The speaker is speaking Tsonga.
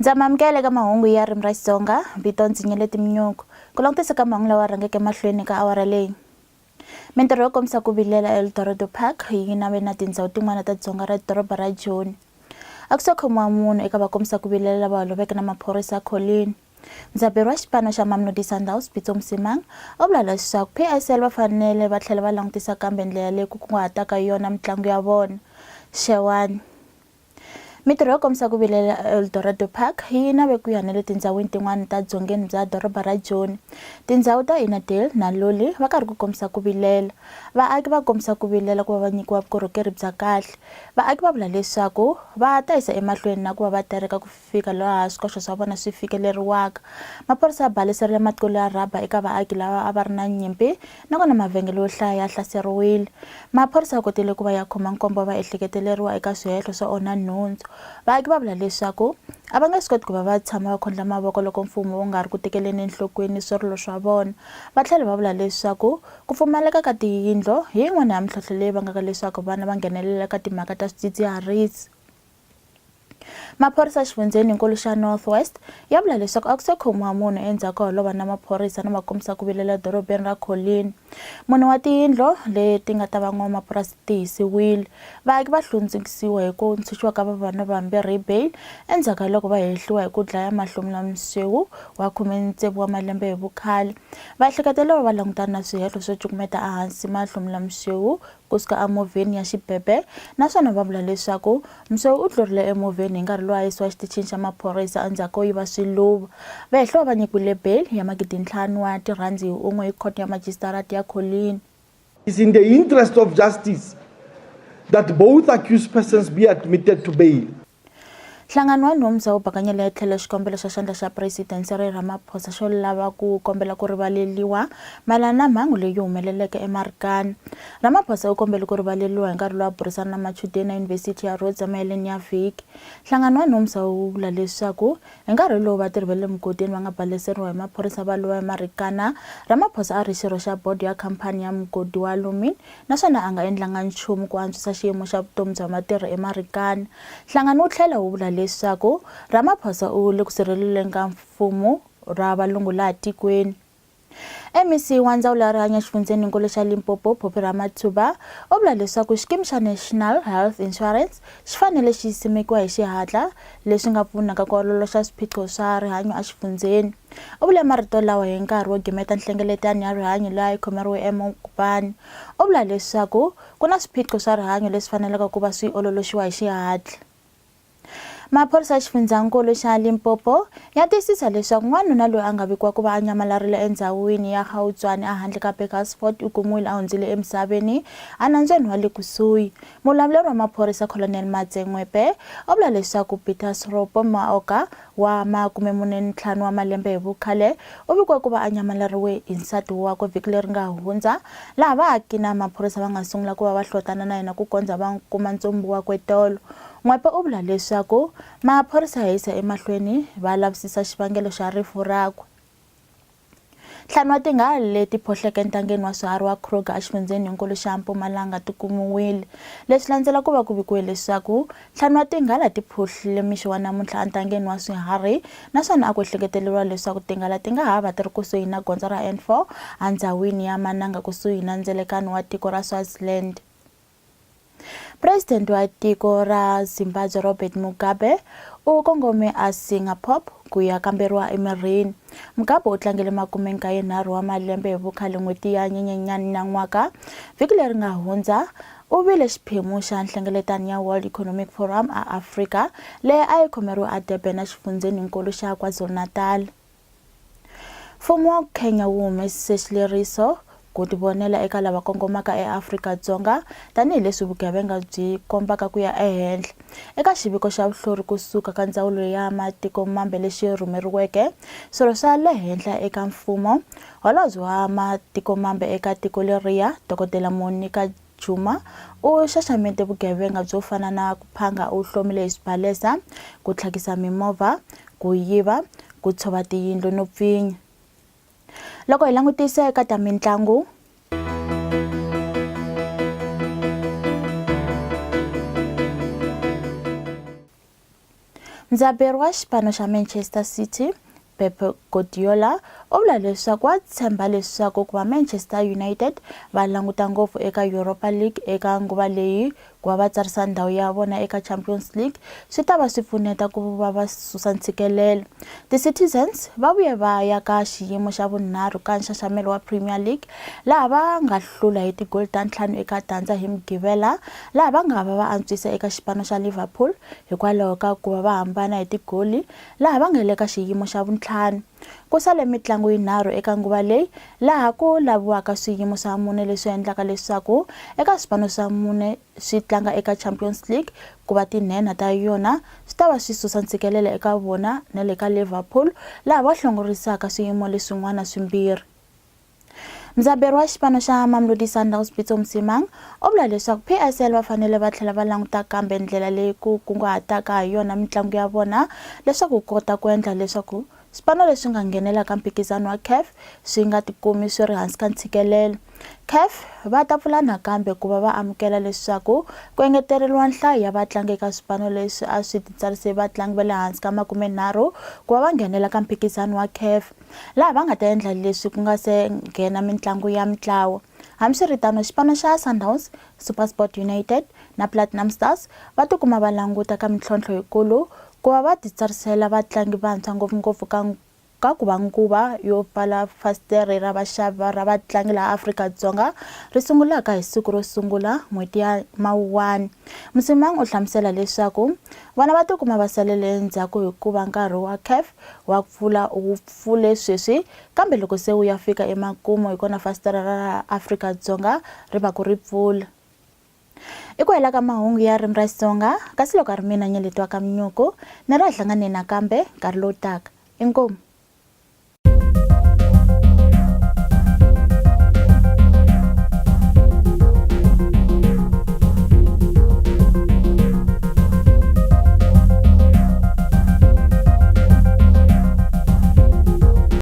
Ndzamamkele ka mahungu ya ririmi ra Xitsonga, vito ndzi Nyeleti Mnyuku. Ku langutisa ka mahungu lawa rhangeke mahlweni ka awara leyi. Mintirho yo kombisa ku vilela eEldorado Park yi nave na tindhawu tin'wana ta Tsonga ra doroba ra Joni. A ku se khomiwa munhu eka va kombisa ku vilela lava loveke na maphorisa Colleen. Ndzaberi wa xipano xa Mamelodi Sundowns Pitso Mosimane u vula leswaku PSL va fanele va tlhela va langutisa kambe ndlela leyi ku kunguhataka yona mitlangu ya vona. Xewani. Mintirho yo kombisa ku vilela eEldorado Park yi nave ku ya na le tindzhawini tin'wana ta dzongeni bya doroba ra Joni. Tindhawu ta Inadale na Loli va karhi ku kombisa ku vilela. Vaaki va kombisa ku vilela ku va nyikiwa vukorhokeri bya kahle. Vaaki va vula leswaku va ta yisa emahlweni na ku va va tereka ku fika laha swikoxo swa vona swi fikeleriwaka. Maphorisa ya baleserile matikulu ya rhaba eka vaaki lava a va ri na nyimpi nakona mavhengele yo hlaya ya hlaseriwile. Maphorisa ya kotile ku va ya khoma nkombo va ehleketeleriwa eka swihehlo swo onha nhundzu. Vaaki va vula leswaku a va nga swi koti ku va va tshama va khondla mavoko loko mfumo wu nga ri ku tekeleni enhlokweni swirilo swa vona. Va tlhela va vula leswaku ku pfumaleka ka tiyindlo hi yin'wana ya mintlhontlho leyi vangaka leswaku vana va nghenelela ka timhaka ta swidzidziharisi. Maphorisa xifundzeninkulu xa North West ya vula leswaku a ku se khomiwa munhu endzhaku ka holova na maphorisa na makombisa ku vilela dorobeni ra Colleen. Munhu wa tiyindlo leti nga ta van'wamapurasi ti hisiwile. Vaaki va hlundzukisiwa hi ku ntshunxiwa ka vavanuna vambirhi hi bail endzhaku ka loko va hehliwa hi ku dlaya Mahlomela-Msewu wa 16 wa malembe hi vukhale. Vahleketeliwa va langutana na swihehlo swo cukumeta ehansi Mahlomela-Msewu kusuka emovheni ya xibebe naswona va vula leswaku Msewu u tlurile emovheni hi nkarhi lowu a yisiwa exitichini xa maphorisa endzhaku ko yiva swiluva. Vahehliwa va nyikiwile bail ya R5,000 wa tirhandi hi un'we hi khoto ya majisitarati ya Colleen. It's in the interest of justice that both accused persons be admitted to bail. Nhlangano wa nhundzu wu bakanyele etlhelo xikombelo xa xandla xa President Cyril Ramaphosa xo lava ku kombela ku rivaleliwa mayelana na mhangu leyi humeleleke eMarikana. Ramaphosa u kombele ku rivaleliwa hi nkarhi lowu a burisana na machudeni ya Yunivhesiti ya Rhodes emaheleni ya vhiki. Nhlangano wa nhundzu wu vula leswaku hi nkarhi lowu vatirhi va le mugodini va nga baleseriwa hi maphorisa va lowa eMarikana, Ramaphosa a ri xirho xa bodo ya khampani ya mugodi wa Lumin naswona a nga endlanga nchumu ku antswisa xiyimo xa vutomi bya vatirhi eMarikana. Nhlangano wu tlhela wu vula leswaku Ramaphosa u le ku sirheleleni ka mfumo ra valungu laha tikweni. MEC wa ndzawulo ya rihanyo xifundzeninkulu xa Limpopo Phophi Ramathuba u vula leswaku xikimi xa National Health Insurance xi fanele xi simekiwa hi xihatla leswi nga pfunaka ku ololoxa swiphiqo swa rihanyo a xifundzeni. U vule marito lawa hi nkarhi wo gimeta nhlengeletano ya rihanyo laha yi khomeriwe eMokopane. U vula leswaku ku na swiphiqo swa rihanyo leswi faneleke ku va swi ololoxiwa hi xihatla. Maphorisa ya xifundzankulu xa Limpopo ya tiyisisa leswaku n'wanuna loyi a nga vikiwa ku va a nyamalarile endzhawini ya Gautshwane ehandle ka Bakersford u kumiwile a hundzile emisaveni enambyeni wa le kusuhi. Mulavuleri wa maphorisa Colonel Matsengwepe u vula leswaku Peter Sropo Maoka wa 45 wa malembe hi vukhale u vikiwa ku va a nyamalariwe hi nsati wakwe vhiki leri nga hundza laha vaaki na maphorisa va nga sungula ku va va hlotana na yena ku kondza va kuma ntsumbu wakwe tolo. N'wepe u vula leswaku maphorisa ya yisa emahlweni va lavisisa xivangelo xa rifu rakwe. Ntlhanu wa tinghala leti phohleke entangeni wa swiharhi wa Kruger exifundzeninkulu xa Mpumalanga ti kumiwile. Leswi landzela ku va ku vikiwe leswaku ntlhanu wa tinghala ti phohlile mixo wa namuntlha entangeni wa swiharhi naswona a ku ehleketeleriwa leswaku tinghala ti nga ha va ti ri kusuhi na gondzo ra N4 endhawini ya Mananga kusuhi na ndzelekano wa tiko ra Swaziland. President wa tiko ra Zimbabwe Robert Mugabe u kongome eSingapore ku ya kamberiwa emirini. Mugabe u tlangele 93 wa malembe hi vukhale n'hweti ya Nyenyenyani na n'waka. Vhiki leri nga hundza u vile xiphemu xa nhlengeletano ya World Economic Forum a Africa leyi a yi khomeriwe eDurban exifundzeninkulu xa KwaZulu-Natal. Mfumo wa Kenya wu humesise xileriso ku tivonela eka lava kongomaka eAfrika-Dzonga tanihileswi vugevenga byi kombaka ku ya ehenhla. Eka xiviko xa vuhlori kusuka ka ndzawulo ya matiko mambe lexi rhumeriweke swirho swa le henhla eka mfumo, holobye wa matiko mambe eka tiko leriya Dokodela Monica Juma u xaxamete vugevenga byo fana na ku phanga u hlomile hi swibalesa, ku tlhakisa mimovha, ku yiva, ku tshova tiyindlu no pfinya. Loko hi langutisa eka ta mitlangu, Ndzaberi wa xipano xa Manchester City Pep Guardiola u vula leswaku wa tshemba leswaku ku va Manchester United va languta ngopfu eka Europa League eka nguva leyi ku va tsarisa ndhawu ya vona eka Champions League swi ta va swi pfuneta ku va susa ntshikelelo. The Citizens va vuye va ya ka xiyimo xa vunharhu ka nxaxamelo wa Premier League laha va nga hlula hi tigoli ta 5 eka tandza hi Mugqivela laha va nga va antswisa eka xipano xa Liverpool hikwalaho ka ku va hambana hi tigoli laha va nga le ka xiyimo xa vuntlhanu. Ku sale mitlangu yinharhu eka nguva leyi laha ku laviwaka swiyimo swa mune leswi endlaka leswaku eka swipano swa mune swi tlanga eka Champions League ku va tinhenha ta yona swi ta va swi susa ntshikelelo eka vona na le ka Liverpool laha va hlongorisaka swiyimo leswin'wana swimbirhi. Ndzaberi wa xipano xa Mamelodi Sundowns Pitso Mosimane u vula leswaku PSL va fanele va tlhela va languta kambe ndlela leyi ku kunguhataka ha yona mitlangu ya vona leswaku kota ku endla leswaku swipano leswi nga nghenelaka mphikizano wa CAF swi nga tikumi swi ri hansi ka ntshikelelo. CAF va ta pfula nakambe ku va va amukela leswaku ku engeteriwa nhlayo ya vatlangi eka swipano leswi a swi titsarise vatlangi va le hansi ka 30 ku va va nghenela ka mphikizano wa CAF laha va nga ta endla leswi ku nga se nghena mitlangu ya mitlawa. Hambiswiritano xipano xa Sundowns, SuperSport United na Platinum Stars va tikuma va languta ka mintlhontlho yikulu ku va va titsarisela vatlangi vantshwa ngopfungopfu ka ku va nguva yo pfala fastere ra vaxavi ra vatlangi laha Afrika-Dzonga ri sungulaka hi siku ro sungula n'hweti ya Mawuwani. Mosimane u hlamusela leswaku vana va tikuma va salele endzhaku hikuva nkarhi wa CAF wa pfula wu pfule sweswi kambe loko se wu ya fika emakumu hi kona fastere ra Afrika-Dzonga ri va ku ri pfula. I ku hela ka mahungu ya ririmi ra Xitsonga kasi loko a ri mina Nyeleti wa ka Mnyuku ni ra hlangane nakambe nkarhi lowu taka. Inkomu.